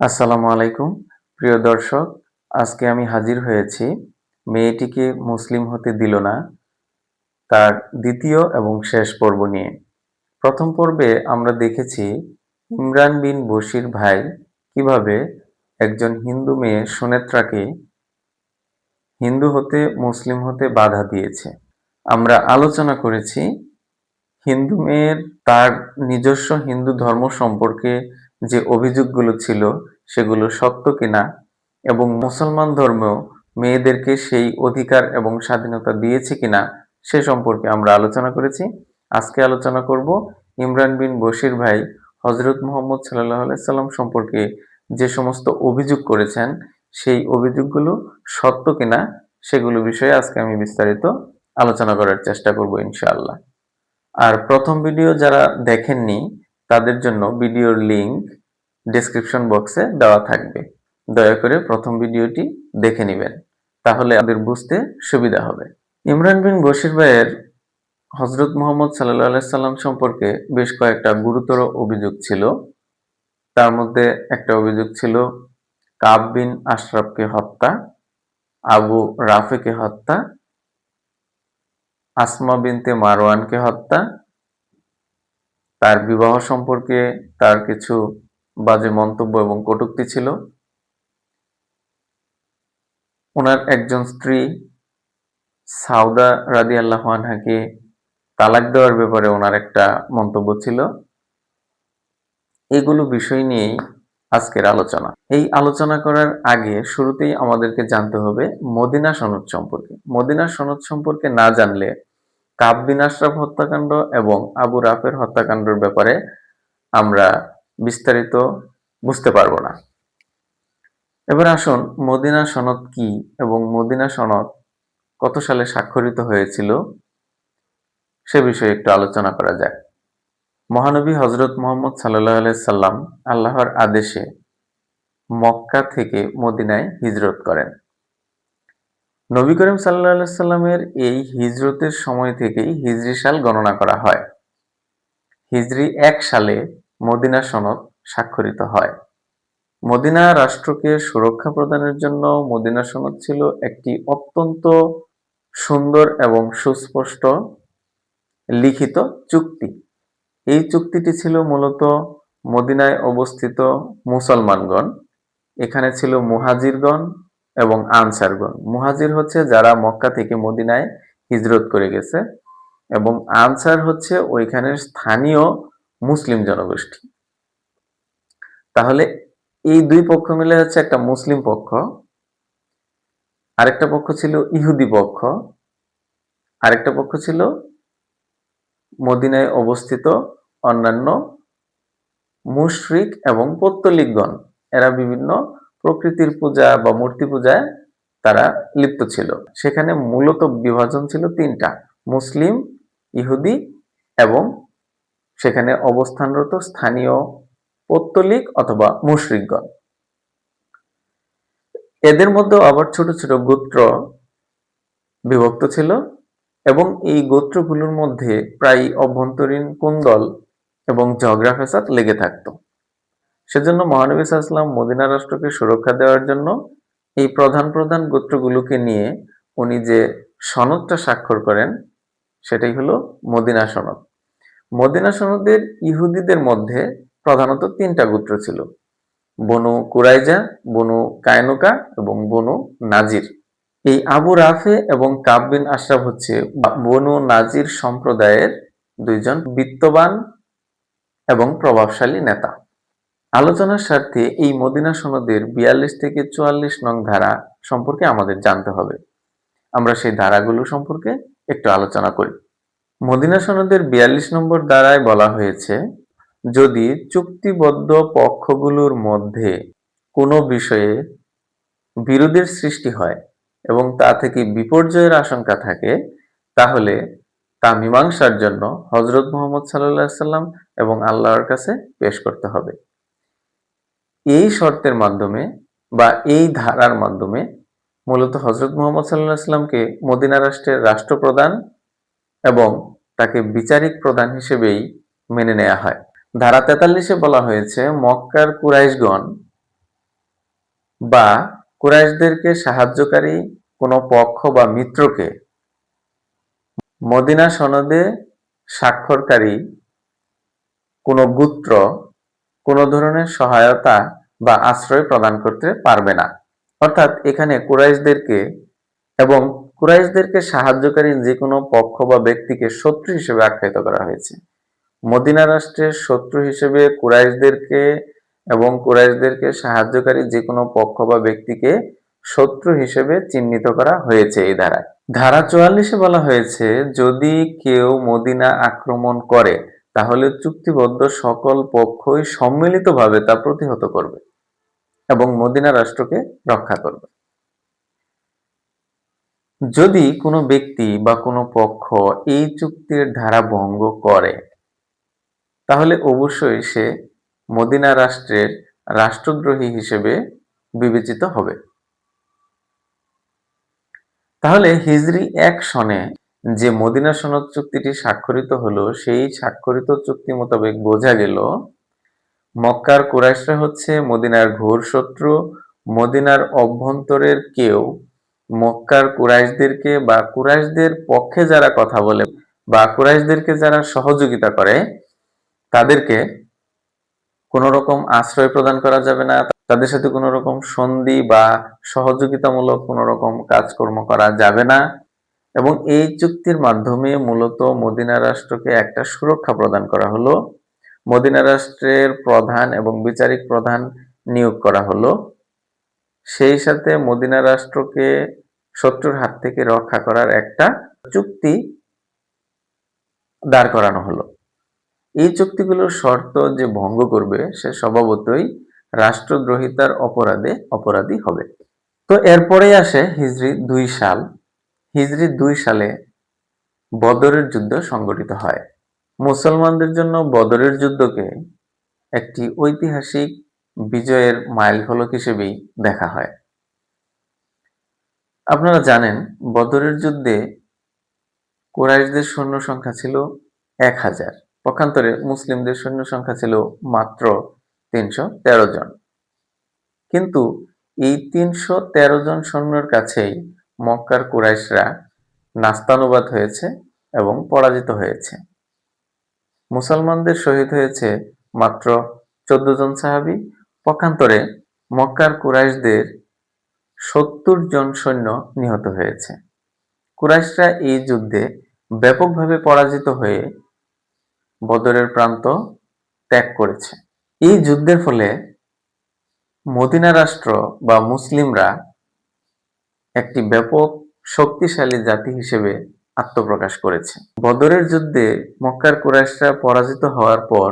আসসালামু আলাইকুম প্রিয় দর্শক, আজকে আমি হাজির হয়েছি মেয়েটিকে মুসলিম হতে দিল না তার দ্বিতীয় এবং শেষ পর্ব নিয়ে। প্রথম পর্বে আমরা দেখেছি ইমরান বিন বশির ভাই কিভাবে একজন হিন্দু মেয়ে সুনেত্রাকে হিন্দু হতে মুসলিম হতে বাধা দিয়েছে। আমরা আলোচনা করেছি হিন্দু মেয়ের তার নিজস্ব হিন্দু ধর্ম সম্পর্কে যে অভিযোগগুলো ছিল সেগুলো সত্য কিনা এবং মুসলমান ধর্ম মেয়েদেরকে সেই অধিকার এবং স্বাধীনতা দিয়েছে কিনা সে সম্পর্কে আমরা আলোচনা করেছি। আজকে আলোচনা করব ইমরান বিন বশির ভাই হজরত মুহাম্মদ সাল্লাল্লাহু আলাইহি সাল্লাম সম্পর্কে যে সমস্ত অভিযোগ করেছেন সেই অভিযোগগুলো সত্য কিনা সেগুলো বিষয়ে আজকে আমি বিস্তারিত আলোচনা করার চেষ্টা করব ইনশাআল্লাহ। আর প্রথম ভিডিও যারা দেখেননি তাদের জন্য ভিডিওর লিংক ডেসক্রিপশন বক্সে দেওয়া থাকবে। দয়া করে প্রথম ভিডিওটি দেখে নেবেন, তাহলে আমাদের বুঝতে সুবিধা হবে। ইমরান বিন বশির ভাইয়ের হজরত মুহাম্মদ সাল্লাল্লাহু আলাইহি সাল্লাম সম্পর্কে বেশ কয়েকটা গুরুতর অভিযোগ ছিল। তার মধ্যে একটা অভিযোগ ছিল কাব বিন আশরাফকে হত্যা, আবু রাফেকে হত্যা, আসমা বিনতে মারওয়ানকে হত্যা, তার বিবাহ সম্পর্কে তার কিছু বাজে মন্তব্য এবং কটূক্তি ছিল। ওনার একজন স্ত্রী সাউদা রাদিয়াল্লাহু আনহাকে তালাক দেওয়ার ব্যাপারে ওনার একটা মন্তব্য ছিল। এগুলো বিষয় নিয়েই আজকের আলোচনা। এই আলোচনা করার আগে শুরুতেই আমাদেরকে জানতে হবে মদিনা সনদ সম্পর্কে। মদিনা সনদ সম্পর্কে না জানলে কাব বিন আশরাফ হত্যাকাণ্ড এবং আবু রাফের হত্যাকাণ্ডের ব্যাপারে আমরা বিস্তারিত বুঝতে পারবো না। এবার আসুন মদিনা সনদ কি এবং মদিনা সনদ কত সালে স্বাক্ষরিত হয়েছিল সে বিষয়ে একটু আলোচনা করা যাক। মহানবী হজরত মুহাম্মদ সাল্লাল্লাহু আলাইহি সাল্লাম আল্লাহর আদেশে মক্কা থেকে মদিনায় হিজরত করেন। নবী করিম সাল্লাল্লাহু আলাইহি সাল্লামের এই হিজরতের সময় থেকেই হিজরি সাল গণনা করা হয়। হিজরি ১ সালে মদিনা সনদ স্বাক্ষরিত হয়। মদিনা রাষ্ট্রকে সুরক্ষা প্রদানের জন্য মদিনা সনদ ছিল একটি অত্যন্ত সুন্দর এবং সুস্পষ্ট লিখিত চুক্তি। এই চুক্তিটি ছিল মূলত মদিনায় অবস্থিত মুসলমানগণ, এখানে ছিল মুহাজিরগণ এবং আনসারগণ। মুহাজির হচ্ছে যারা মক্কা থেকে মদিনায় হিজরত করে গেছে এবং আনসার হচ্ছে ওইখানের স্থানীয় মুসলিম জনগোষ্ঠী। তাহলে এই দুই পক্ষ মিলে হচ্ছে একটা মুসলিম পক্ষ, আরেকটা পক্ষ ছিল ইহুদি পক্ষ, আরেকটা পক্ষ ছিল মদিনায় অবস্থিত অন্যান্য মুশরিক এবং পৌত্তলিকগণ। এরা বিভিন্ন প্রকৃতির পূজা বা মূর্তি পূজায় তারা লিপ্ত ছিল। সেখানে মূলত বিভাজন ছিল তিনটা: মুসলিম, ইহুদি এবং সেখানে অবস্থানরত স্থানীয় পৌত্তলিক অথবা মুশরিকগণ। এদের মধ্যে আবার ছোট ছোট গোত্র বিভক্ত ছিল এবং এই গোত্রগুলোর মধ্যে প্রায় অভ্যন্তরীণ কুন্দল এবং ঝগড়া ফ্যাসাদ লেগে থাকত। সেজন্য মহানবী সাল্লাল্লাহু আলাইহি ওয়াসাল্লাম মদিনা রাষ্ট্রকে সুরক্ষা দেওয়ার জন্য এই প্রধান প্রধান গোত্রগুলোকে নিয়ে উনি যে সনদটা স্বাক্ষর করেন সেটাই হলো মদিনা সনদ। মদিনা সনদের ইহুদিদের মধ্যে প্রধানত তিনটা গোত্র ছিল: বনু কুরাইজা, বনু কায়নুকা এবং বনু নাজির। এই আবু রাফে এবং কাব বিন আশরাফ হচ্ছে বনু নাজির সম্প্রদায়ের দুইজন বিত্তবান এবং প্রভাবশালী নেতা। আলোচনার স্বার্থে এই মদিনা সনদের ৪২ থেকে ৪৪ নং ধারা সম্পর্কে আমাদের জানতে হবে। আমরা সেই ধারাগুলো সম্পর্কে একটু আলোচনা করি। মদিনা সনদের ৪২ নম্বর ধারায় বলা হয়েছে, যদি চুক্তিবদ্ধ পক্ষগুলোর মধ্যে কোনো বিষয়ে বিরোধের সৃষ্টি হয় এবং তা থেকে বিপর্যয়ের আশঙ্কা থাকে তাহলে তা মীমাংসার জন্য হযরত মুহাম্মদ সাল্লাল্লাহু আলাইহি সাল্লাম এবং আল্লাহর কাছে পেশ করতে হবে। এই শর্তের মাধ্যমে বা এই ধারার মাধ্যমে মূলত হযরত মুহাম্মদ সাল্লাল্লাহু আলাইহি সাল্লামকে মদিনা রাষ্ট্রের রাষ্ট্রপ্রধান এবং তাকে বিচারিক প্রধান হিসেবেই মেনে নেওয়া হয়। ধারা ৪৩-এ বলা হয়েছে, মক্কার কুরাইশগণ বা কুরাইশদেরকে সাহায্যকারী কোনো পক্ষ বা মিত্রকে মদিনা সনদে স্বাক্ষরকারী কোনো গোত্র কোনো ধরনের সহায়তা বা আশ্রয় প্রদান করতে পারবে না। অর্থাৎ এখানে কুরাইশদেরকে সাহায্যকারী যে কোনো পক্ষ বা ব্যক্তিকে শত্রু হিসেবে আখ্যায়িত করা হয়েছে। মদিনা রাষ্ট্রের শত্রু হিসেবে কুরাইশদেরকে এবং কুরাইশদেরকে সাহায্যকারী যে কোনো পক্ষ বা ব্যক্তিকে শত্রু হিসেবে চিহ্নিত করা হয়েছে এই ধারায়। ধারা ৪৪-এ বলা হয়েছে, যদি কেউ মদিনা আক্রমণ করে তাহলে চুক্তিবদ্ধ সকল পক্ষই সম্মিলিতভাবে তা প্রতিহত করবে এবং মদিনা রাষ্ট্রকে রক্ষা করবে। যদি কোনো ব্যক্তি বা কোনো পক্ষ এই চুক্তির ধারা ভঙ্গ করে তাহলে অবশ্যই সে মদিনা রাষ্ট্রের রাষ্ট্রদ্রোহী হিসেবে বিবেচিত হবে। তাহলে হিজরি ১ সনে যে মদিনা সনদ চুক্তিটি স্বাক্ষরিত হলো, সেই স্বাক্ষরিত চুক্তি মোতাবেক বোঝা গেল মক্কার কুরাইশরা হচ্ছে মদিনার ঘোর শত্রু। মদিনার অভ্যন্তরের কেউ মক্কার কুরাইশদেরকে বা কুরাইশদের পক্ষে যারা কথা বলে বা কুরাইশদেরকে যারা সহযোগিতা করে তাদেরকে কোনো রকম আশ্রয় প্রদান করা যাবে না, তাদের সাথে কোনো রকম সন্ধি বা সহযোগিতামূলক কোনো রকম কাজকর্ম করা যাবে না। এবং এই চুক্তির মাধ্যমে মূলত মদিনা রাষ্ট্রকে একটা সুরক্ষা প্রদান করা হলো। মদিনা রাষ্ট্রের প্রধান এবং বিচারিক প্রধান নিয়োগ করা হলো। সেই সাথে মদিনা রাষ্ট্রকে শত্রুর হাত থেকে রক্ষা করার একটা চুক্তি দাঁড় করানো হলো। এই চুক্তিগুলোর শর্ত যে ভঙ্গ করবে সে স্বভাবতই রাষ্ট্রদ্রোহিতার অপরাধে অপরাধী হবে। তো এরপরেই আসে হিজরি ২ সাল। হিজরি ২ সালে বদরের যুদ্ধ সংঘটিত হয়। মুসলমানদের জন্য বদরের যুদ্ধকে একটি ঐতিহাসিক বিজয়ের মাইলফলক হিসেবেই দেখা হয়। আপনারা জানেন বদরের যুদ্ধে কুরাইশদের সৈন্য সংখ্যা ছিল ১,০০০, পক্ষান্তরে মুসলিমদের সৈন্য সংখ্যা ছিল মাত্র ৩১৩ জন। কিন্তু এই ৩১৩ জন সৈন্যের কাছেই মক্কার কুরাইশরা নাস্তানুবাদ হয়েছে এবং পরাজিত হয়েছে। মুসলমানদের শহীদ হয়েছে মাত্র ১৪ জন সাহাবী, পক্ষান্তরে মক্কার কুরাইশদের ৭০ জন সৈন্য নিহত হয়েছে। কুরাইশরা এই যুদ্ধে ব্যাপকভাবে পরাজিত হয়ে বদরের প্রান্ত ত্যাগ করেছে। এই যুদ্ধের ফলে মদিনা রাষ্ট্র বা মুসলিমরা একটি ব্যাপক শক্তিশালী জাতি হিসেবে আত্মপ্রকাশ করেছে। বদরের যুদ্ধে মক্কার কুরাইশরা পরাজিত হওয়ার পর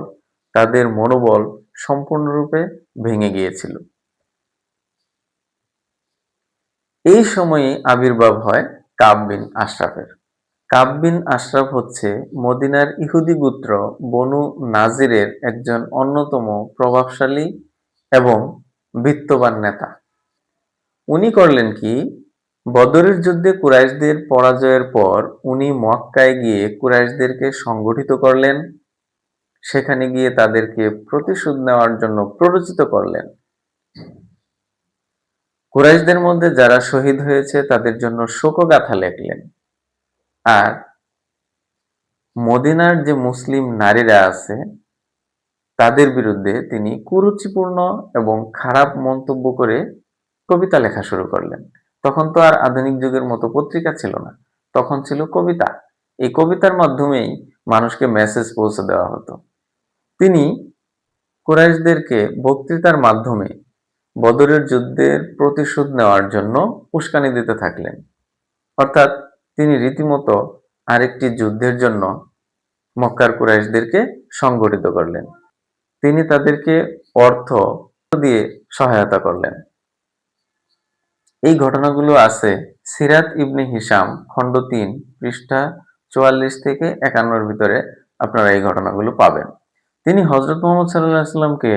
তাদের মনোবল সম্পূর্ণরূপে ভেঙে গিয়েছিল। এই সময়ে আবির্ভাব হয় কাব বিন আশরাফের। কাব বিন আশরাফ হচ্ছে মদিনার ইহুদি গোত্র বনু নাজিরের একজন অন্যতম প্রভাবশালী এবং বিত্তবান নেতা। উনি করলেন কি, বদরের যুদ্ধে কুরাইশদের পরাজয়ের পর উনি মক্কায় গিয়ে কুরাইশদেরকে সংগঠিত করলেন। সেখানে গিয়ে তাদেরকে প্রতিশোধ নেওয়ার জন্য প্ররোচিত করলেন। কুরাইশদের মধ্যে যারা শহীদ হয়েছে তাদের জন্য শোকগাথা লেখলেন। আর মদিনার যে মুসলিম নারীরা আছে তাদের বিরুদ্ধে তিনি কুরুচিপূর্ণ এবং খারাপ মন্তব্য করে কবিতা লেখা শুরু করলেন। তখন তো আর আধুনিক যুগের মতো পত্রিকা ছিল না, তখন ছিল কবিতা। এই কবিতার মাধ্যমেই মানুষকে মেসেজ পৌঁছে দেওয়া হতো। তিনি কুরাইশদেরকে বক্তৃতার মাধ্যমে বদরের যুদ্ধের প্রতিশোধ নেওয়ার জন্য উস্কানি দিতে থাকলেন। অর্থাৎ তিনি রীতিমতো আরেকটি যুদ্ধের জন্য মক্কার কুরাইশদেরকে সংগঠিত করলেন। তিনি তাদেরকে অর্থ দিয়ে সহায়তা করলেন। এই ঘটনাগুলো আছে সিরাত ইবনে হিশাম খণ্ড ৩ পৃষ্ঠা ৪৪ থেকে ৫১-র ভিতরে আপনারা এই ঘটনাগুলো পাবেন। তিনি হযরত মুহাম্মদ সাল্লাল্লাহু আলাইহি ওয়াসাল্লামকে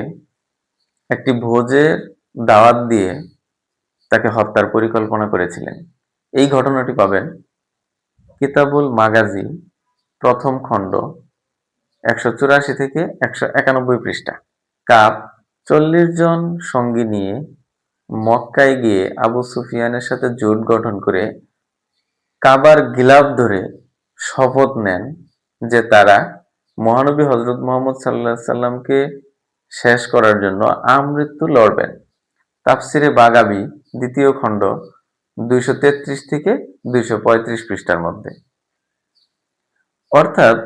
একটি ভোজের দাওয়াত দিয়ে তাকে হত্যার পরিকল্পনা করেছিলেন। এই ঘটনাটি পাবেন কিতাবুল মাগাজি প্রথম খণ্ড ১৮৪ থেকে ১৯১ পৃষ্ঠা। কাব ৪০ জন সঙ্গী নিয়ে মক্কায় গিয়ে আবু সুফিয়ানের সাথে জোট গঠন করে কাবার গিলাফ ধরে শপথ নেন যে তারা মহানবী হযরত মুহাম্মদ সাল্লাল্লাহু আলাইহি সাল্লামকে শেষ করার জন্য আমৃত্যু লড়বেন। তাফসিরে বাগাবী দ্বিতীয় খণ্ড 233 থেকে 235 পৃষ্ঠার মধ্যে। অর্থাৎ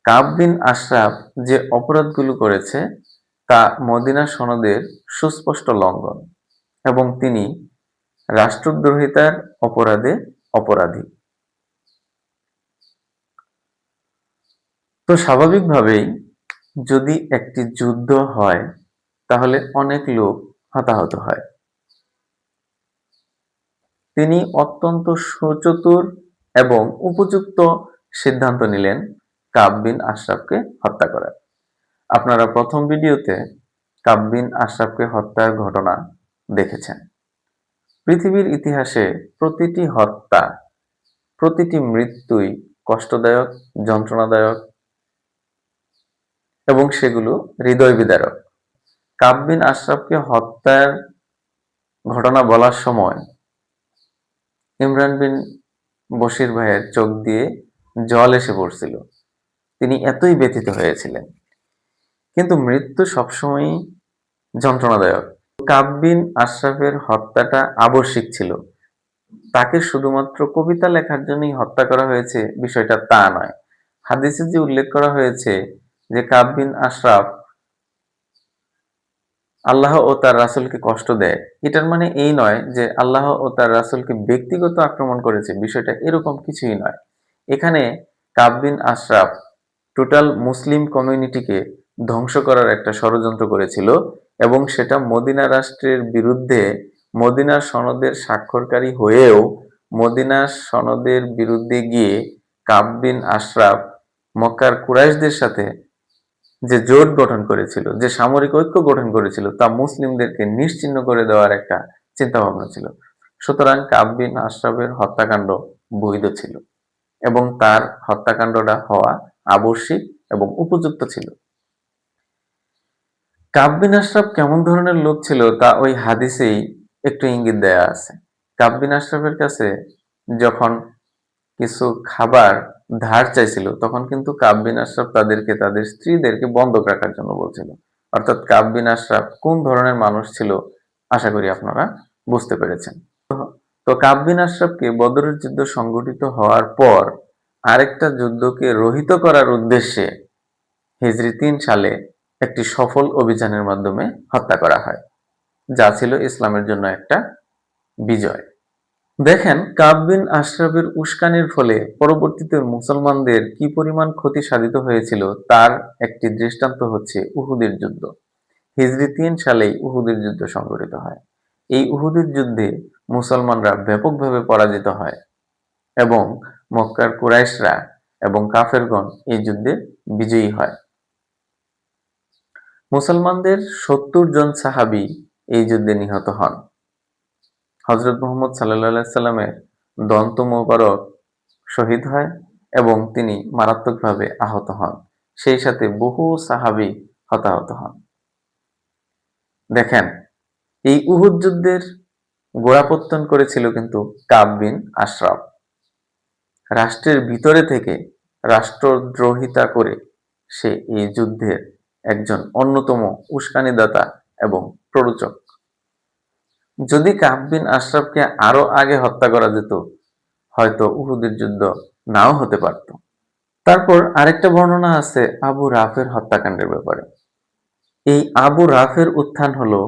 কাব বিন আশরাফ যে অপরাধগুলো করেছে তা মদিনা সনদের সুস্পষ্ট লঙ্ঘন এবং তিনি রাষ্ট্রদ্রোহিতার অপরাধে অপরাধী। তো স্বাভাবিকভাবেই যদি একটি যুদ্ধ হয় তাহলে অনেক লোক হতাহত হয়। তিনি অত্যন্ত সুচতুর এবং উপযুক্ত সিদ্ধান্ত নিলেন কাব বিন আশরাফকে হত্যা করার। আপনারা প্রথম ভিডিওতে কাব বিন আশরাফকে হত্যার ঘটনা দেখেছেন। পৃথিবীর ইতিহাসে প্রতিটি হত্যা, প্রতিটি মৃত্যুই কষ্টদায়ক, যন্ত্রণাদায়ক এবং সেগুলো হৃদয় বিদারক। কাব বিন আশরাফকে হত্যার ঘটনা বলার সময় ইমরান বিন বশির ভাইয়ের চোখ দিয়ে জল এসে পড়ছিল। তিনি এতই ব্যথিত হয়েছিলেন। কিন্তু মৃত্যু সবসময়ই যন্ত্রণাদায়ক। কাব বিন আশরাফের হত্যাটা আবশ্যিক ছিল। তাকে শুধুমাত্র কবিতা লেখার জন্যই হত্যা করা হয়েছে বিষয়টা তা নয়। হাদিসে যে উল্লেখ করা হয়েছে যে কাব বিন আশরাফ আল্লাহ ও তার রাসূলকে কষ্ট দেয়, এটার মানে এই নয় যে আল্লাহ ও তার রাসূলকে ব্যক্তিগত আক্রমণ করেছে, বিষয়টা এরকম কিছুই নয়। এখানে কাব বিন আশরাফ টোটাল মুসলিম কমিউনিটিকে ধ্বংস করার একটা ষড়যন্ত্র করেছিল এবং সেটা মদিনা রাষ্ট্রের বিরুদ্ধে মদিনা সনদের স্বাক্ষরকারী হয়েও মদিনা সনদের বিরুদ্ধে গিয়ে কাব বিন আশরাফ মক্কার কুরাইশদের সাথে যে জোট গঠন করেছিল, যে সামরিক ঐক্য গঠন করেছিল তা মুসলিমদেরকে নিশ্চিহ্ন করে দেওয়ার একটা চিন্তা ভাবনা ছিল। সুতরাং কাব বিন আশরাফের হত্যাকাণ্ড বৈধ ছিল এবং তার হত্যাকাণ্ডটা হওয়া আবশ্যিক এবং উপযুক্ত ছিল। কাব বিন আশরাফ কেমন ধরনের লোক ছিল তা ওই হাদিসেই একটু ইঙ্গিত দেয়া আছে। কাব বিন আশরাফের কাছে যখন কিছু খাবার ধার চাইছিল তখন কিন্তু কাব বিন আশরাফ তাদেরকে তাদের স্ত্রীদেরকে বন্ধক রাখার জন্য বলছিল। অর্থাৎ কাব বিন আশরাফ কোন ধরনের মানুষ ছিল আশা করি আপনারা বুঝতে পেরেছেন। তো কাব বিন আশরাফকে বদরের যুদ্ধ সংঘটিত হওয়ার পর আরেকটা যুদ্ধকে রহিত করার উদ্দেশ্যে হিজরি ৩ সালে একটি সফল অভিযানের মাধ্যমে হত্যা করা হয়, যা ছিল ইসলামের জন্য একটা বিজয়। দেখেন কাব বিন আশরাফের উস্কানির ফলে পরবর্তীতে মুসলমানদের কি পরিমাণ ক্ষতি সাধিত হয়েছিল তার একটি দৃষ্টান্ত হচ্ছে উহুদের যুদ্ধ। হিজরি ৩ সালেই উহুদের যুদ্ধ সংঘটিত হয়। এই উহুদের যুদ্ধে মুসলমানরা ব্যাপকভাবে পরাজিত হয় এবং মক্কার কুরাইশরা এবং কাফেরগণ এই যুদ্ধে বিজয়ী হয়। মুসলমানদের ৭০ জন সাহাবী এই যুদ্ধে নিহত হন। হযরত মুহাম্মদ সাল্লাল্লাহু আলাইহি সাল্লামের দন্ত মোবারক শহীদ হয় এবং তিনি মারাত্মকভাবে আহত হন। সেই সাথে বহু সাহাবী হতাহত হন। দেখেন, এই উহুদ যুদ্ধের গোড়াপত্তন করেছিল কিন্তু কাব বিন আশরাফ। রাষ্ট্রের ভিতরে থেকে রাষ্ট্রদ্রোহিতা করে সে এই যুদ্ধের একজন অন্যতম উস্কানিদাতা এবং প্ররোচক। যদি কাব বিন আশরাফকে আরো আগে হত্যা করা যেত হয়তো উহুদের যুদ্ধ নাও হতে পারত। তারপর আরেকটা বর্ণনা আছে আবু রাফের হত্যাকাণ্ডের ব্যাপারে। এই আবু রাফের উত্থান হলো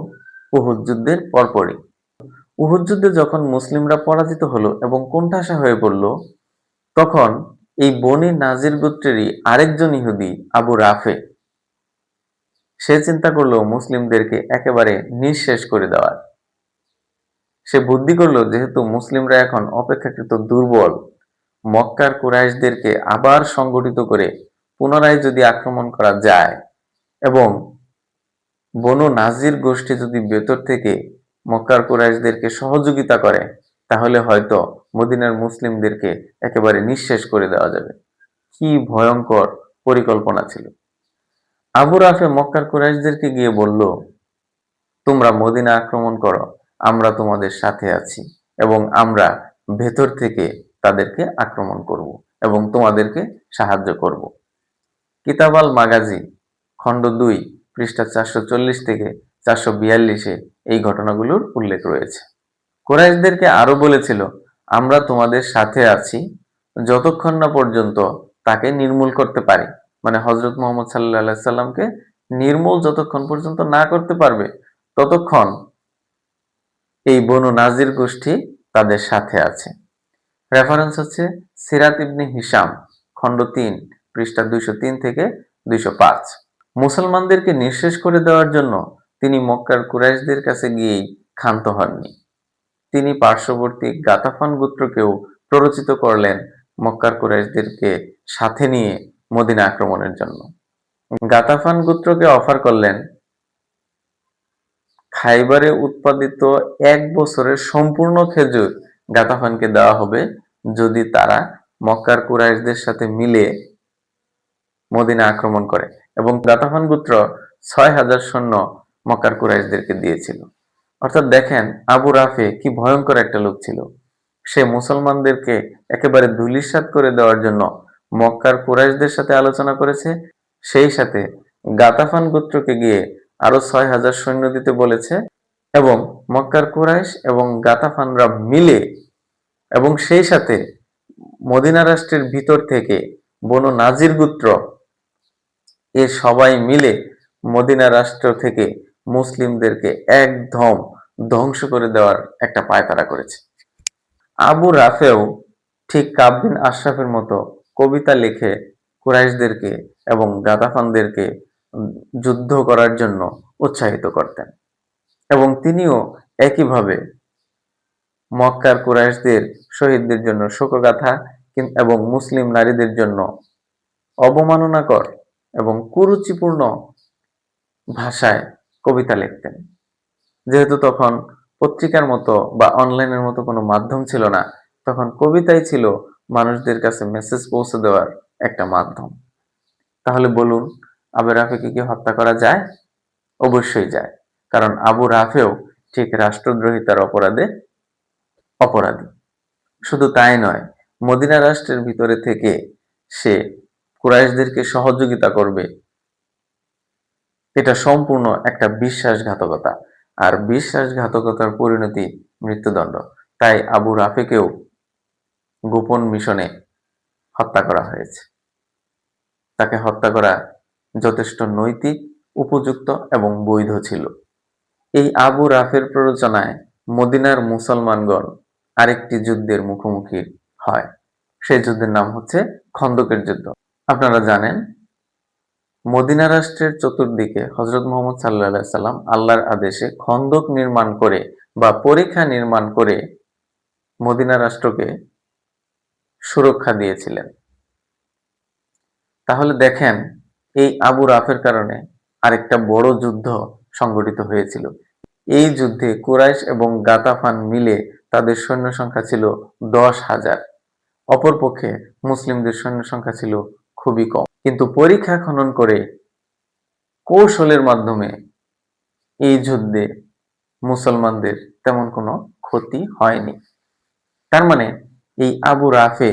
উহুদ যুদ্ধের পরপরই। উহুদ যুদ্ধে যখন মুসলিমরা পরাজিত হলো এবং কোণঠাসা হয়ে পড়ল তখন এই বনি নাজির গোত্রেরই আরেকজন ইহুদি আবু রাফে সে চিন্তা করলো মুসলিমদেরকে একেবারে নিঃশেষ করে দেওয়ার। সে বুদ্ধি করলো যেহেতু মুসলিমরা এখন অপেক্ষাকৃত দুর্বল, মক্কার কুরাইশদেরকে আবার সংগঠিত করে পুনরায় যদি আক্রমণ করা যায় এবং বনু নাজির গোষ্ঠী যদি ভেতর থেকে মক্কার কুরাইশদেরকে সহযোগিতা করে তাহলে হয়তো মদিনার মুসলিমদেরকে একেবারে নিঃশেষ করে দেওয়া যাবে। কি ভয়ঙ্কর পরিকল্পনা ছিল। আবু রাফে মক্কার কুরাইশদেরকে গিয়ে বলল, তোমরা মদিনা আক্রমণ করো আমরা তোমাদের সাথে আছি এবং আমরা ভেতর থেকে তাদেরকে আক্রমণ করব এবং তোমাদেরকে সাহায্য করব। কিতাব আল মাগাজি খণ্ড 2 পৃষ্ঠা 440 থেকে 442-এ এই ঘটনাগুলোর উল্লেখ রয়েছে। কুরাইশদেরকে আরো বলেছিল, আমরা তোমাদের সাথে আছি যতক্ষণ না পর্যন্ত তাকে নির্মূল করতে পারি, মানে হযরত মুহাম্মদ সাল্লাল্লাহু আলাইহি সাল্লামকে নির্মূল যতক্ষণ পর্যন্ত না করতে পারবে ততক্ষণ এই বনু নাজির গোষ্ঠী তাদের সাথে আছে। রেফারেন্স হচ্ছে সিরাত ইবনে হিশাম খণ্ড 3 পৃষ্ঠা 203 থেকে 205। মুসলমানদেরকে নিঃশেষ করে দেওয়ার জন্য তিনি মক্কার কুরাইশদের কাছে গিয়েই ক্ষান্ত হননি। তিনি পার্শ্ববর্তী গাতাফান গোত্রকেও প্ররোচিত করলেন মক্কার কুরাইশদেরকে সাথে নিয়ে মদিনা আক্রমণের জন্য। গাতাফান গোত্রকে অফার করলেন খাইবারে উৎপাদিত 1 বছরের সম্পূর্ণ খেজুর গাতাফানকে দেওয়া হবে যদি তারা মক্কার কুরাইশদের সাথে মিলে মদিনা আক্রমণ করে, এবং গাতাফান গোত্র 6000 সৈন্য মক্কার কুরাইশদেরকে দিয়েছিল। অর্থাৎ দেখেন আবু রাফে কি ভয়ঙ্কর একটা লোক ছিল। সে মুসলমানদেরকে একেবারে ধূলিসাৎ করে দেওয়ার জন্য মক্কার কুরাইশদের সাথে আলোচনা করেছে, সেই সাথে গাতাফান গোত্রকে গিয়ে আরো 6000 সৈন্য দিতে বলেছে এবং মক্কার কুরাইশ এবং গাতাফানরা মিলে এবং সেই সাথে মদিনা রাষ্ট্রের ভিতর থেকে বনু নাজির গোত্র এ সবাই মিলে মদিনা রাষ্ট্র থেকে মুসলিমদেরকে একদম ধ্বংস করে দেওয়ার একটা পায়তারা করেছে। আবু রাফেও ঠিক কাব বিন আশরাফের মতো কবিতা লিখে কুরাইশদেরকে এবং গাতাফানদেরকে যুদ্ধ করার জন্য উৎসাহিত করতেন এবং তিনিও একইভাবে মক্কার কুরাইশদের শহীদদের জন্য শোকগাথা এবং মুসলিম নারীদের জন্য অবমাননাকর এবং কুরুচিপূর্ণ ভাষায় কবিতা লিখতেন। যেহেতু তখন পত্রিকার মতো বা অনলাইনের মতো কোনো মাধ্যম ছিল না, তখন কবিতাই ছিল মানুষদের কাছে মেসেজ পৌঁছে দেওয়ার একটা মাধ্যম। তাহলে বলুন, আবু রাফেকে কি হত্যা করা যায়? অবশ্যই যায়, কারণ আবু রাফেও ঠিক রাষ্ট্রদ্রোহিতার অপরাধে অপরাধী। শুধু তাই নয়, মদিনা রাষ্ট্রের ভিতরে থেকে সে কুরাইশদেরকে সহযোগিতা করবে, এটা সম্পূর্ণ একটা বিশ্বাসঘাতকতা, আর বিশ্বাসঘাতকতার পরিণতি মৃত্যুদণ্ড। তাই আবু রাফেকেও গোপন মিশনে হত্যা করা হয়েছে। তাকে হত্যা করা যথেষ্ট নৈতিক, উপযুক্ত এবং বৈধ ছিল। এই আবু রাফের প্ররোচনায় মদিনার মুসলমানগণ আরেকটি যুদ্ধের মুখোমুখি হয়। সেই যুদ্ধের নাম হচ্ছে খন্দকের যুদ্ধ। আপনারা জানেন মদিনা রাষ্ট্রের চতুর্দিকে হযরত মুহাম্মদ সাল্লাল্লাহু আলাইহি সাল্লাম আল্লাহর আদেশে খন্দক নির্মাণ করে বা পরিখা নির্মাণ করে মদিনা রাষ্ট্রকে সুরক্ষা দিয়েছিলেন। তাহলে দেখেন এই আবু রাফের কারণে আরেকটা বড় যুদ্ধ সংঘটিত হয়েছিল। এই যুদ্ধে কুরাইশ এবং গাতাফান মিলে তাদের সৈন্য সংখ্যা ছিল 10,000। অপরপক্ষে মুসলিমদের সৈন্য সংখ্যা ছিল খুবই কম। কিন্তু পরিখা খনন করে কৌশলের মাধ্যমে এই যুদ্ধে মুসলমানদের তেমন কোনো ক্ষতি হয়নি। তার মানে এই আবু রাফে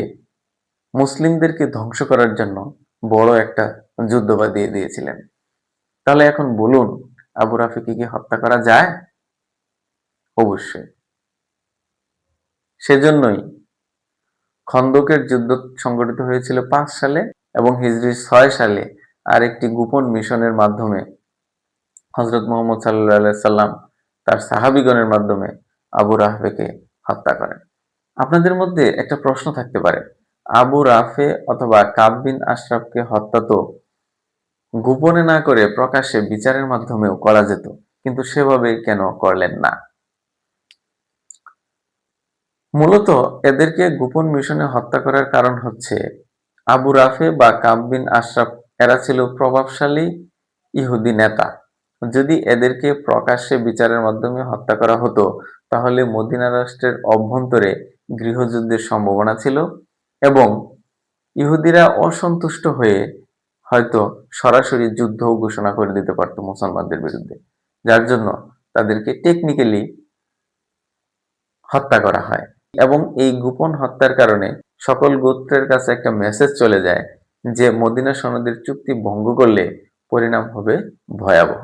মুসলিমদেরকে ধ্বংস করার জন্য বড় একটা যুদ্ধ বাঁধিয়ে দিয়েছিলেন। তাহলে এখন বলুন, আবু রাফেকে কি হত্যা করা যায়? অবশ্যই। সেজন্যই খন্দকের যুদ্ধ সংঘটিত হয়েছিল 5 সালে এবং হিজরি 6 সালে আরেকটি গোপন মিশনের মাধ্যমে হযরত মুহাম্মদ সাল্লাল্লাহু আলাইহি সাল্লাম তার সাহাবীগণের মাধ্যমে আবু রাফেকে হত্যা করেন। আপনাদের মধ্যে একটা প্রশ্ন থাকতে পারে, আবু রাফে অথবা কাব বিন আশরাফকে হত্যা তো গোপনে না করে প্রকাশ্যে বিচারের মাধ্যমেও করা যেত, কিন্তু সেভাবে কেন করলেন না? মূলত এদেরকে গোপন মিশনে হত্যা করার কারণ হচ্ছে আবু রাফে বা কাব বিন আশরাফ এরা ছিল প্রভাবশালী ইহুদি নেতা। যদি এদেরকে প্রকাশ্যে বিচারের মাধ্যমে হত্যা করা হতো তাহলে মদিনা রাষ্ট্রের অভ্যন্তরে গৃহযুদ্ধের সম্ভাবনা ছিল এবং ইহুদিরা অসন্তুষ্ট হয়ে হয়তো সরাসরি যুদ্ধও ঘোষণা করে দিতে পারত মুসলমানদের বিরুদ্ধে, যার জন্য তাদেরকে টেকনিক্যালি হত্যা করা হয় এবং এই গোপন হত্যার কারণে সকল গোত্রের কাছে একটা মেসেজ চলে যায় যে মদিনা সনদের চুক্তি ভঙ্গ করলে পরিণাম হবে ভয়াবহ।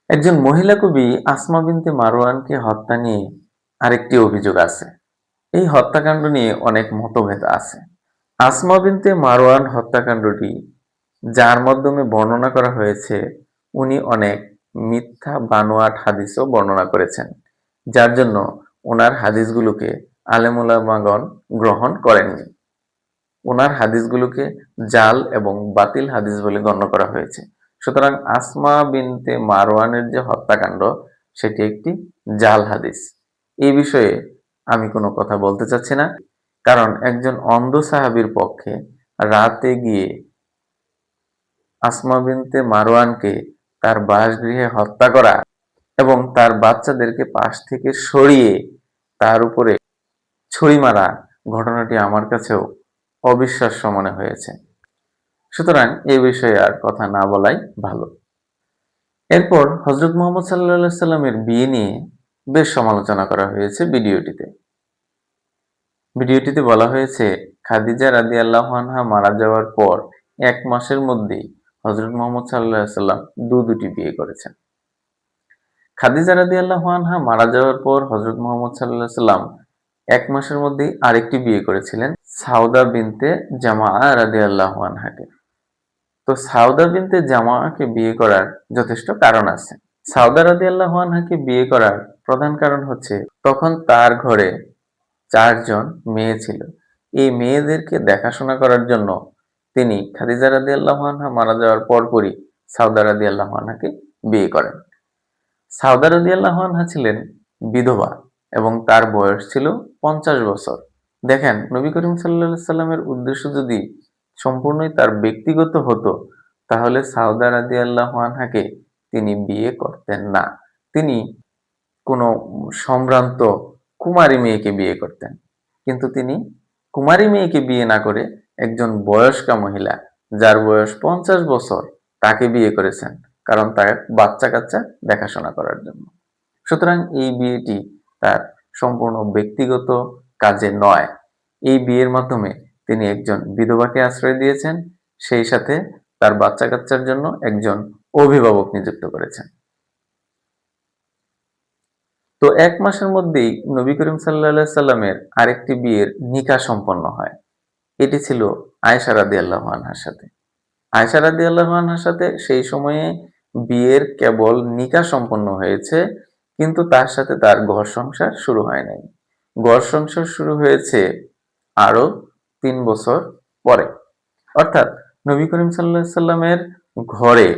একজন মহিলা কবি আসমা বিনতে মারওয়ানকে হত্যা নিয়ে আরেকটি অভিযোগ আছে। এই হত্যাকাণ্ড নিয়ে অনেক মতভেদ আছে। আসমা বিনতে মারওয়ান হত্যাকাণ্ডটি যার মাধ্যমে বর্ণনা করা হয়েছে, উনি অনেক মিথ্যা বানোয়াট হাদিসও বর্ণনা করেছেন, যার জন্য ওনার হাদিসগুলোকে আলেম উলামাগণ গ্রহণ করেননি। ওনার হাদিসগুলোকে জাল এবং বাতিল হাদিস বলে গণ্য করা হয়েছে। সুতরাং আসমা বিনতে মারওয়ানের যে হত্যাকাণ্ড, সেটি একটি জাল হাদিস। এই বিষয়ে আমি কোনো কথা বলতে চাচ্ছি না, কারণ একজন অন্ধ সাহাবীর পক্ষে রাতে গিয়ে আসমা বিনতে মারওয়ানকে তার বাসগৃহে হত্যা করা এবং তার বাচ্চাদেরকে পাশ থেকে সরিয়ে তার উপরে ছুরি মারা ঘটনাটি আমার কাছেও অবিশ্বাস্য মনে হয়েছে। সুতরাং এই বিষয়ে আর কথা না বলাই ভালো। এরপর হযরত মুহাম্মদ সাল্লাল্লাহু আলাইহি সাল্লামের বিয়ে নিয়ে বেশ সমালোচনা করা হয়েছে ভিডিওটিতে। ভিডিওটিতে বলা হয়েছে খাদিজা রাদিয়াল্লাহু আনহা মারা যাওয়ার পর ১ মাসের মধ্যেই হযরত মুহাম্মদ সাল্লাল্লাহু আলাইহি সাল্লাম দুটি বিয়ে করেছেন। খাদিজা রাদিয়াল্লাহু আনহা মারা যাওয়ার পর হযরত মুহাম্মদ সাল্লাল্লাহু আলাইহি সাল্লাম ১ মাসের মধ্যেই আরেকটি বিয়ে করেছিলেন সাউদা বিনতে জামাআ রাদিয়াল্লাহু আনহাকে। তো সাউদা বিনতে জামাআকে বিয়ে করার যথেষ্ট কারণ আছে। সাউদা রাদিয়াল্লাহু আনহাকে বিয়ে করার প্রধান কারণ হচ্ছে তখন তার ঘরে ৪ জন মেয়ে ছিল। এই মেয়েদেরকে দেখাশোনা করার জন্য তিনি খাদিজা রাদিয়াল্লাহু আনহা মারা যাওয়ার পরপরই সাউদা রাদিয়াল্লাহু আনহাকে বিয়ে করেন। সাউদা রাদিয়াল্লাহু আনহা ছিলেন বিধবা এবং তার বয়স ছিল ৫০ বছর। দেখেন, নবী করিম সাল্লাল্লাহু আলাইহি সাল্লামের উদ্দেশ্য যদি সম্পূর্ণই তার ব্যক্তিগত হতো, তাহলে সাউদা রাদিয়াল্লাহু আনহাকে তিনি বিয়ে করতেন না। তিনি কোনো সম্ভ্রান্ত কুমারী মেয়েকে বিয়ে করতেন। কিন্তু তিনি কুমারী মেয়েকে বিয়ে না করে একজন বয়স্কা মহিলা, যার বয়স ৫০ বছর, তাকে বিয়ে করেছেন। কারণ তার বাচ্চা-কাচ্চা দেখাশোনা করার জন্য। সুতরাং এই বিয়েটি তার সম্পূর্ণ ব্যক্তিগত কাজে নয়। এই বিয়ের মাধ্যমে তিনি একজন বিধবাকে আশ্রয় দিয়েছেন, সেই সাথে তার বাচ্চা-কাচ্চার জন্য একজন অভিভাবক নিযুক্ত করেছেন। তো ১ মাসের মধ্যেই নবী করিম সাল্লাল্লাহু আলাইহি সাল্লামের আরেকটি বিয়ের নিকাহ সম্পন্ন হয়। এটি ছিল আয়েশা রাদিয়াল্লাহু আনহার সাথে। আয়েশা রাদিয়াল্লাহু আনহার সাথে সেই সময়ে বিয়ের কেবল নিকাহ সম্পন্ন হয়েছে, কিন্তু তার সাথে তার ঘর সংসার শুরু হয় নাই। ঘর সংসার শুরু হয়েছে আরো ৩ বছর পরে। অর্থাৎ নবী করিম সাল্লাল্লাহু আলাইহি সাল্লামের ঘরে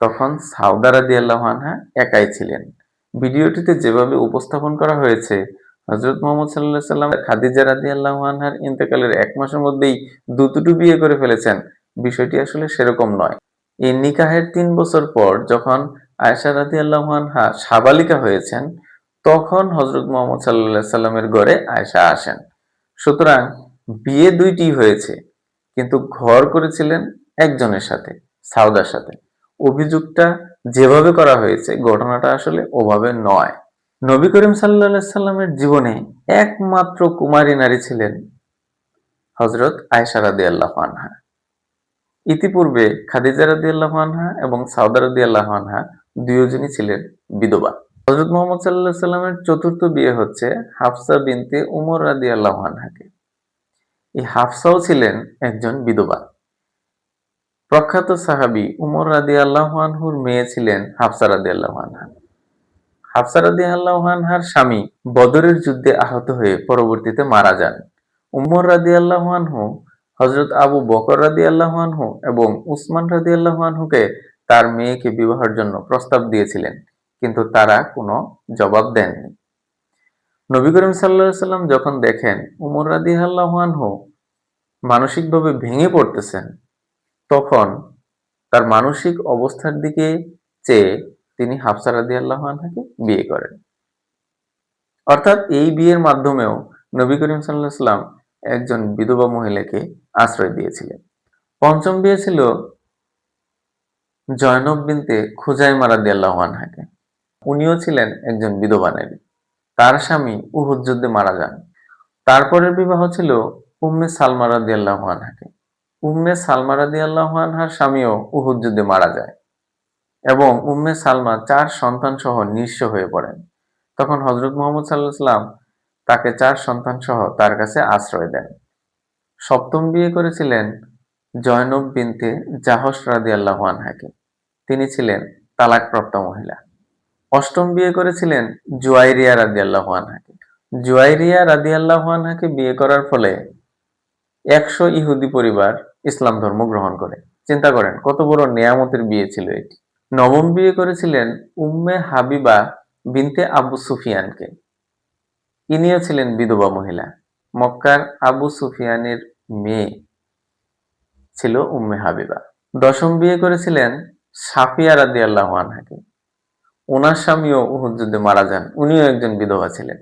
তখন সাউদা রাদিয়াল্লাহু আনহা একাই ছিলেন। ভিডিওটিতে যেভাবে উপস্থাপন করা হয়েছে, হযরত মুহাম্মদ সাল্লাল্লাহু আলাইহি সাল্লাম খাদিজা রাদিয়াল্লাহু আনহার ইন্তেকালের ১ মাসের মধ্যেই দুটো বিয়ে করে ফেলেছেন, বিষয়টি আসলে সেরকম নয়। এই নিকাহের ৩ বছর পর যখন আয়েশা রাদিয়াল্লাহু আনহা সাবালিকা হয়েছেন, তখন হযরত মুহাম্মদ সাল্লাল্লাহু আলাইহি সাল্লামের ঘরে আয়েশা আসেন। সুতরাং বিয়ে ২টি হয়েছে, কিন্তু ঘর করেছিলেন একজনের সাথে, সাউদার সাথে। অভিযোগটা যেভাবে করা হয়েছে, ঘটনাটা আসলে ওভাবে নয়। নবী করিম সাল্লাল্লাহু আলাইহি সাল্লামের জীবনে একমাত্র কুমারী নারী ছিলেন হযরত আয়েশা রাদিয়াল্লাহু আনহা। ইতিপূর্বে খাদিজা রাদিয়াল্লাহু আনহা এবং সাউদা রাদিয়াল্লাহু আনহা দুইজনই ছিলেন বিধবা। হযরত মুহাম্মদ সাল্লাল্লাহু আলাইহি সাল্লামের চতুর্থ বিয়ে হচ্ছে হাফসা বিনতে উমর রাদিয়াল্লাহু আনহাকে। এই হাফসাও ছিলেন একজন বিধবা। প্রখ্যাত সাহাবী উমর রাদিয়াল্লাহু আনহুর মেয়ে ছিলেন হাফসা রাদিয়াল্লাহু আনহা। হাফসা রাদিয়াল্লাহু আনহার স্বামী বদরের যুদ্ধে আহত হয়ে পরবর্তীতে মারা যান। উমর রাদিয়াল্লাহু আনহু হযরত আবু বকর রাদিয়াল্লাহু আনহু এবং উসমান রাদিয়াল্লাহু আনহুকে তার মেয়েকে বিবাহের জন্য প্রস্তাব দিয়েছিলেন, কিন্তু তারা কোনো জবাব দেননি। নবী করিম সাল্লাল্লাহু আলাইহি সাল্লাম যখন দেখেন উমর রাদিয়াল্লাহু আনহু মানসিকভাবে ভেঙে পড়তেছেন, তখন তার মানসিক অবস্থার দিকে চেয়ে তিনি হাফসা রাদিয়াল্লাহু আনহাকে বিয়ে করেন। অর্থাৎ এই বিয়ের মাধ্যমেও নবী করিম সাল্লাল্লাহু আলাইহি সাল্লাম একজন বিধবা মহিলাকে আশ্রয় দিয়েছিলেন। পঞ্চম বিয়ে ছিল জয়নব বিনতে খুজাইমা রাদিয়াল্লাহু আনহাকে। উনিও ছিলেন একজন বিধবা নারী। তার স্বামী উহুদ যুদ্ধে মারা যান। তারপরের বিবাহ ছিল উম্মে সালমা রাদিয়াল্লাহু আনহাকে। উম্মে সালমা রাদিয়াল্লাহু আনহার স্বামীও উহুদ যুদ্ধে মারা যায় এবং উম্মে সালমা 4 সন্তান সহ নিঃস্ব হয়ে পড়েন। তখন হযরত মুহাম্মদ সাল্লাল্লাহু আলাইহি ওয়াসাল্লাম তাকে 4 সন্তান সহ তার কাছে আশ্রয় দেন। সপ্তম বিয়ে করেছিলেন জয়নব বিনতে জাহশ রাদিয়াল্লাহু আনহাকে। তিনি ছিলেন তালাকপ্রাপ্ত মহিলা। অষ্টম বিয়ে করেছিলেন জুয়াইরিয়া রাদিয়াল্লাহু আনহাকে। জুয়াইরিয়া রাদিয়াল্লাহু আনহাকে বিয়ে করার ফলে 100 ইহুদি পরিবার ইসলাম ধর্ম গ্রহণ করে। চিন্তা করেন কত বড় নেয়ামতের বিয়ে ছিল এটি। নবম বিয়ে করেছিলেন উম্মে হাবিবা বিনতে আবু সুফিয়ানকে। ইনিও ছিলেন বিধবা মহিলা। মক্কার আবু সুফিয়ানের মেয়ে ছিল উম্মে হাবিবা। দশম বিয়ে করেছিলেন সাফিয়া রাদিয়াল্লাহু আনহাকে। ওনার স্বামীও উহুদ যুদ্ধে মারা যান। উনিও একজন বিধবা ছিলেন।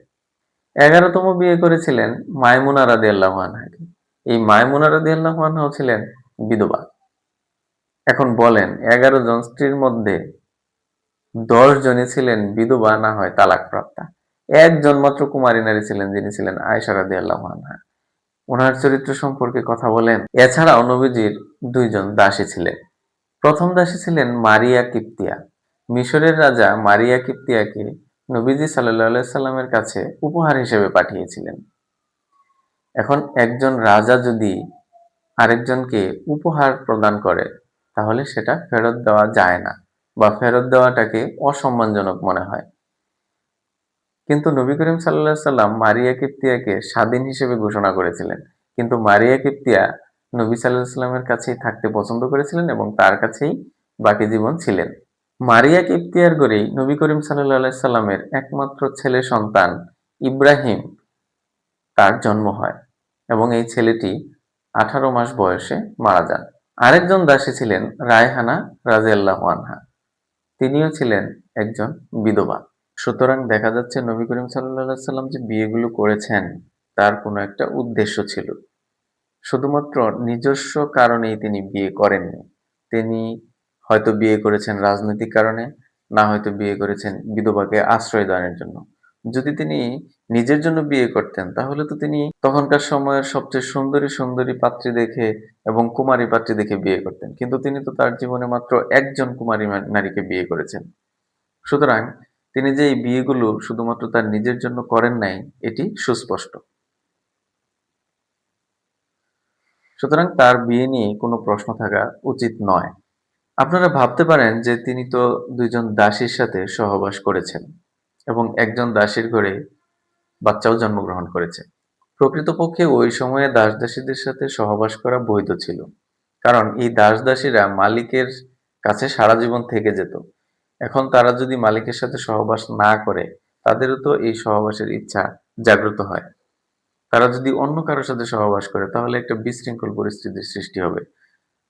11তম বিয়ে করেছিলেন মায়মুনা রাদিয়াল্লাহু আনহাকে। এই মায়মুনা রাদিয়াল্লাহু আনহাও ছিলেন বিধবা। এখন বলেন 11 জন স্ত্রীর মধ্যে 10 জনই ছিলেন বিধবা না হয় তালাকপ্রাপ্তা। একজন মাত্র কুমারী নারী ছিলেন যিনি ছিলেন আয়েশা রাদিয়াল্লাহু আনহা। ওনার চরিত্র সম্পর্কে কথা বলেন। এছাড়াও নবীজির 2 জন দাসী ছিলেন। প্রথম দাসী ছিলেন মারিয়া কিপ্তিয়া। মিশরের রাজা মারিয়া কিপ্তিয়াকে নবীজি সাল্লাল্লাহু আলাইহি সাল্লামের কাছে উপহার হিসেবে পাঠিয়েছিলেন। এখন একজন রাজা যদি আরেকজনকে উপহার প্রদান করে তাহলে সেটা ফেরত দেওয়া যায় না বা ফেরত দেওয়াটাকে অসম্মানজনক মনে হয়। কিন্তু নবী করিম সাল্লাল্লাহু আলাইহি সাল্লাম মারিয়া কিপ্তিয়াকে স্বাধীন হিসেবে ঘোষণা করেছিলেন। কিন্তু মারিয়া কিপ্তিয়া নবী সাল্লাল্লাহু আলাইহি সাল্লামের কাছেই থাকতে পছন্দ করেছিলেন এবং তার কাছেই বাকি জীবন ছিলেন। মারিয়া কিপ্তিয়ার ঘরেই নবী করিম সাল্লাল্লাহু আলাইহি সাল্লামের একমাত্র ছেলে সন্তান ইব্রাহিম তার জন্ম হয় এবং এই ছেলেটি 18 মাস বয়সে মারা যান। আরেকজন দাসী ছিলেন রায়হানা রাদিয়াল্লাহু আনহা। তিনিও ছিলেন একজন বিধবা। সুতরাং দেখা যাচ্ছে নবী করিম সাল্লাল্লাহু আলাইহি সাল্লাম যে বিয়েগুলো করেছেন তার কোনো একটা উদ্দেশ্য ছিল। শুধুমাত্র নিজস্ব কারণেই তিনি বিয়ে করেননি। তিনি হয়তো বিয়ে করেছেন রাজনৈতিক কারণে, না হয়তো বিয়ে করেছেন বিধবাকে আশ্রয় দানের জন্য। যদি তিনি নিজের জন্য বিয়ে করতেন তাহলে তো তিনি তখনকার সময়ের সবচেয়ে সুন্দরী সুন্দরী পাত্রী দেখে এবং কুমারী পাত্রী দেখে বিয়ে করতেন। কিন্তু তিনি তো তার জীবনে মাত্র একজন কুমারী নারীকে বিয়ে করেছেন। সুতরাং তিনি যে এই বিয়েগুলো শুধুমাত্র তার নিজের জন্য করেন নাই এটি সুস্পষ্ট। সুতরাং তার বিয়ে নিয়ে কোনো প্রশ্ন থাকা উচিত নয়। আপনারা ভাবতে পারেন যে তিনি তো 2 জন দাসীর সাথে সহবাস করেছেন এবং একজন দাসীর ঘরে বাচ্চাও জন্মগ্রহণ করেছে। প্রকৃতপক্ষে ওই সময়ে দাস-দাসীদের সাথে সহবাস করা বৈধ ছিল। কারণ এই দাস-দাসীরা মালিকের কাছে সারা জীবন থেকে যেত। এখন তারা যদি মালিকের সাথে সহবাস না করে তাদেরও তো এই সহবাসের ইচ্ছা জাগ্রত হয়। তারা যদি অন্য কারো সাথে সহবাস করে তাহলে একটা বিশৃঙ্খল পরিস্থিতির সৃষ্টি হবে।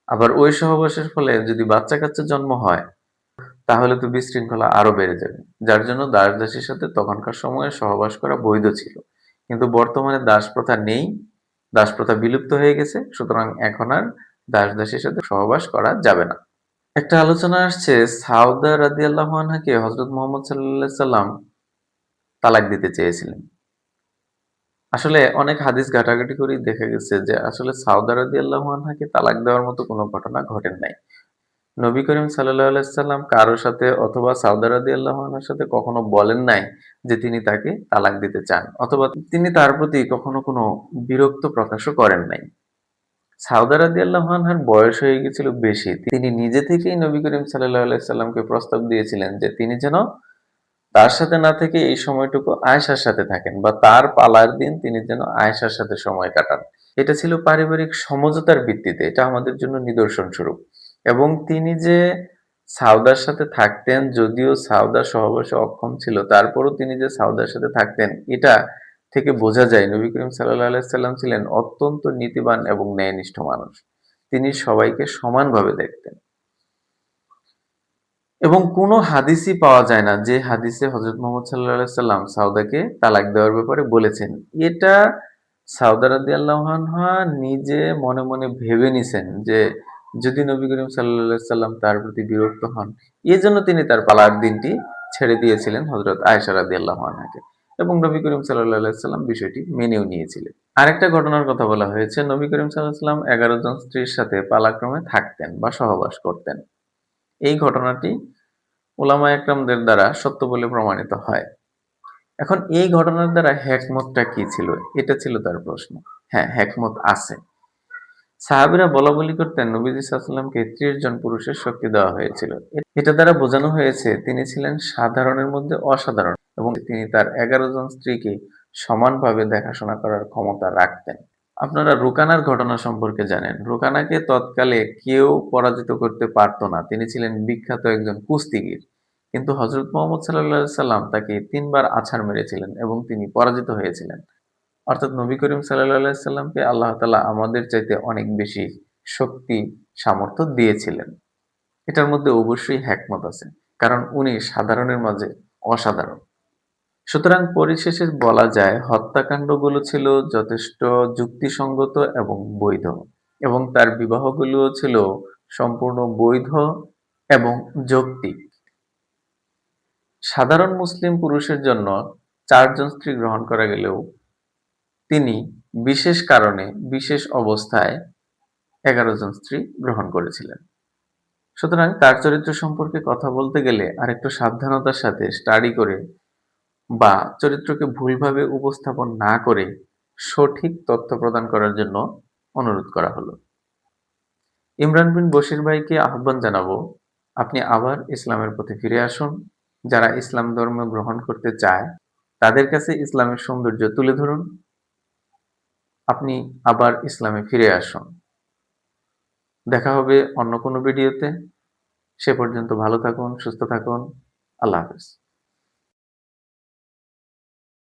আবার ওই সহবাসের ফলে যদি বাচ্চা-কাচ্চা জন্ম হয় তাহলে তো বিশৃঙ্খলা আরো বেড়ে যাবে। যার জন্য দাস-দাসীর সাথে তখনকার সময়ে সহবাস করা বৈধ ছিল। কিন্তু বর্তমানে দাসপ্রথা নেই, দাসপ্রথা বিলুপ্ত হয়ে গেছে। সুতরাং এখন আর দাস-দাসীর সাথে সহবাস করা যাবে না। একটা আলোচনা আসছে সাউদা রাদিয়াল্লাহু আনহাকে হযরত মুহাম্মদ সাল্লাল্লাহু আলাইহি সাল্লাম তালাক দিতে চেয়েছিলেন। আসলে অনেক হাদিস ঘাটাঘাটি করেই দেখা গেছে যে আসলে সাউদা রাদিয়াল্লাহু আনহাকে তালাক দেওয়ার মতো কোনো ঘটনা ঘটেন নাই। নবী করিম সাল্লাল্লাহু আলাইহি সাল্লাম কারো সাথে অথবা সাউদা রাদিয়াল্লাহু আনহার সাথে কখনো বলেন নাই যে তিনি তাকে তালাক দিতে চান অথবা তিনি তার প্রতি কখনো কোনো বিরক্ত প্রকাশও করেন নাই। সাউদা রাদিয়াল্লাহু আনহার বয়স হয়ে গেছিল বেশি। তিনি নিজে থেকেই নবী করিম সাল্লাল্লাহু আলাইহি সাল্লামকে প্রস্তাব দিয়েছিলেন যে তিনি যেন তার সাথে না থেকে এই সময়টুকু আয়েশার সাথে থাকেন বা তার পালার দিন তিনি যেন আয়েশার সাথে সময় কাটান। এটা ছিল পারিবারিক সমঝোতার ভিত্তিতে। এটা আমাদের জন্য নিদর্শন স্বরূপ। এবং তিনি যে সাউদার সাথে থাকতেন যদিও সাউদা সহবাসে অক্ষম ছিল তারপরও তিনি যে সাউদার সাথে থাকতেন এটা থেকে বোঝা যায় নবী করিম সাল্লাল্লাহু আলাইহি সাল্লাম ছিলেন অত্যন্ত নীতিবান এবং ন্যায়নিষ্ঠ মানুষ। তিনি সবাইকে সমানভাবে দেখতেন। এবং কোনো হাদিসই পাওয়া যায় না যে হাদিসে হযরত মুহাম্মদ সাল্লাল্লাহু আলাইহি সাল্লাম সাউদাকে তালাক দেওয়ার ব্যাপারে বলেছেন। এটা সাউদা রাদিয়াল্লাহু আনহা নিজে মনে মনে ভেবে নিছেন যে যদি নবী করিম সাল্লাল্লাহু আলাইহি সাল্লাম তার প্রতি বিরক্ত হন, এজন্য তিনি তার পালার দিনটি ছেড়ে দিয়েছিলেন হযরত আয়েশা রাদিয়াল্লাহু আনহাকে। এবং নবী করিম সাল্লাল্লাহু আলাইহি ওয়াসাল্লাম বিষয়টি মেনেও নিয়েছিলেন। আরেকটা ঘটনার কথা বলা হয়েছে, নবী করিম সাল্লাল্লাহু আলাইহি ওয়াসাল্লাম ১১ জন স্ত্রীর সাথে পালাক্রমে থাকতেন বা সহবাস করতেন। এই ঘটনাটি উলামায়ে কেরামদের দ্বারা সত্য বলে প্রমাণিত হয়। এখন এই ঘটনার দ্বারা হিকমতটা কি ছিল? এটা ছিল তার প্রশ্ন। হ্যাঁ, হিকমত আছে। সাহাবীরা বলাবলি করতেন নবীজি সাল্লাল্লাহু আলাইহি ওয়াসাল্লামকে ৩০ জন পুরুষের শক্তি দেওয়া হয়েছিল। এটা দ্বারা বোঝানো হয়েছে তিনি ছিলেন সাধারণের মধ্যে অসাধারণ এবং তিনি তার ১১ জন স্ত্রীকে সমানভাবে দেখাশোনা করার ক্ষমতা রাখতেন। আপনারা রুকানার ঘটনা সম্পর্কে জানেন। রুকানাকে তৎকালে কেউ পরাজিত করতে পারত না। তিনি ছিলেন বিখ্যাত একজন কুস্তিগীর। কিন্তু হযরত মুহাম্মদ সাল্লাল্লাহু আলাইহি সাল্লাম তাকে ৩ বার আছাড় মেরেছিলেন এবং তিনি পরাজিত হয়েছিলেন। অর্থাৎ নবী করিম সাল্লাল্লাহু আলাইহি সাল্লামকে আল্লাহ তাআলা আমাদের চাইতে অনেক বেশি শক্তি, সামর্থ্য দিয়েছিলেন। এটার মধ্যে অবশ্যই হিকমত আছে। কারণ উনি সাধারণের মাঝে অসাধারণ। সুতরাং পরিশেষে বলা যায় হত্যাকাণ্ডগুলো ছিল যথেষ্ট যুক্তিসঙ্গত এবং বৈধ এবং তার বিবাহগুলোও ছিল সম্পূর্ণ বৈধ এবং যৌক্তিক। সাধারণ মুসলিম পুরুষের জন্য ৪ জন স্ত্রী গ্রহণ করা গেলেও তিনি বিশেষ কারণে, বিশেষ অবস্থায় ১১ জন স্ত্রী গ্রহণ করেছিলেন। সুতরাং তার চরিত্র সম্পর্কে কথা বলতে গেলে আরেকটু সাবধানতার সাথে স্টাডি করে বা চরিত্রকে ভুলভাবে উপস্থাপন না করে সঠিক তথ্য প্রদান করার জন্য অনুরোধ করা হলো। ইমরান বিন বশির ভাইকে আহ্বান জানাবো, আপনি আবার ইসলামের পথে ফিরে আসুন। যারা ইসলাম ধর্ম গ্রহণ করতে চায় তাদের কাছে ইসলামের সৌন্দর্য তুলে ধরুন। আপনি আবার ইসলামে ফিরে আসুন। দেখা হবে অন্য কোনো ভিডিওতে। সে পর্যন্ত ভালো থাকুন, সুস্থ থাকুন। আল্লাহ হাফেজ।